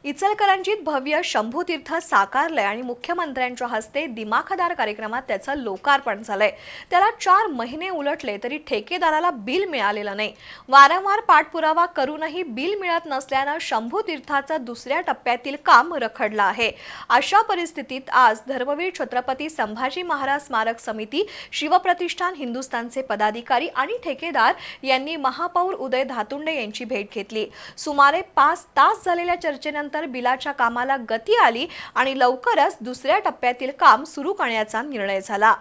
इचलकरंजीत भव्य शंभूतीर्थ साकारलंय आणि मुख्यमंत्र्यांच्या हस्ते दिमाखदार कार्यक्रमात त्याचं लोकार्पण झालंय। त्याला 4 महिने उलटले तरी ठेकेदाराला बिल मिळालेलं नाही। वारंवार पाठपुरावा करूनही बिल मिळत नसल्यानं शंभूतीर्थाचं दुसऱ्या टप्प्यातील काम रखडलं आहे। अशा परिस्थितीत आज धर्मवीर छत्रपती संभाजी महाराज स्मारक समिती, शिवप्रतिष्ठान हिंदुस्थानचे पदाधिकारी आणि ठेकेदार यांनी महापौर उदय धातुंडे यांची भेट घेतली। सुमारे 5 तास झालेल्या चर्चेनंतर बिलाच्या कामाला गती आली आणि लवकरच दुसऱ्या टप्प्यातील काम सुरू करण्याचा निर्णय झाला।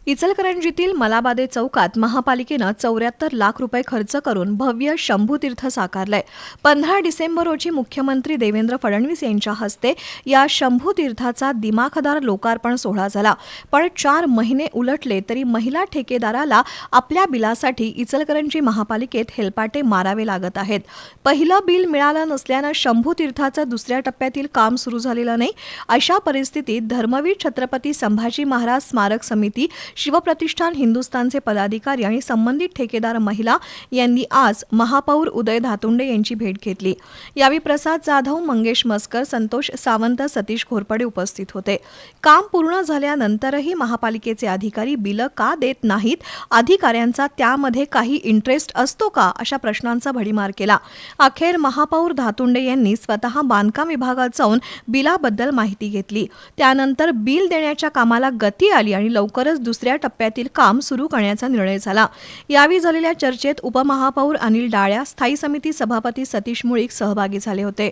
इचलकरंजीतील मलाबादे चौकात महापालिकेनं 74 लाख रुपये खर्च करून भव्य शंभूतीर्थ साकारलंय। 15 डिसेंबर रोजी मुख्यमंत्री देवेंद्र फडणवीस यांच्या हस्ते या शंभूतीर्थाचा दिमाखदार लोकार्पण सोहळा झाला। पण 4 महिने उलटले तरी महिला ठेकेदाराला आपल्या बिलासाठी इचलकरंजी महापालिकेत हेलपाटे मारावे लागत आहेत। पहिलं बिल मिळालं नसल्यानं शंभूतीर्थाचं दुसऱ्या टप्प्यातील काम सुरू झालेलं नाही। अशा परिस्थितीत धर्मवीर छत्रपती संभाजी महाराज स्मारक समिती, शिवप्रतिष्ठान हिंदुस्थानचे पदाधिकारी आणि संबंधित ठेकेदार महिला यांनी आज महापौर उदय धातुंडे यांची भेट घेतली। यावेळी प्रसाद जाधव, मंगेश मस्कर, संतोष सावंत, सतीश घोरपडे उपस्थित होते। काम पूर्ण झाल्यानंतरही महापालिकेचे अधिकारी बिलं का देत नाहीत, अधिकाऱ्यांचा त्यामध्ये काही इंटरेस्ट असतो का, अशा प्रश्नांचा भडीमार केला। अखेर महापौर धातुंडे यांनी स्वतः बांधकाम विभागात जाऊन बिलाबद्दल माहिती घेतली। त्यानंतर बिल देण्याच्या कामाला गती आली आणि लवकरच दुसऱ्या टप्प्यातील काम सुरू करण्याचा निर्णय झाला। यावेळी झालेल्या चर्चेत उपमहापौर अनिल डाळ्या, स्थायी समिती सभापती सतीश मुळीक सहभागी झाले होते।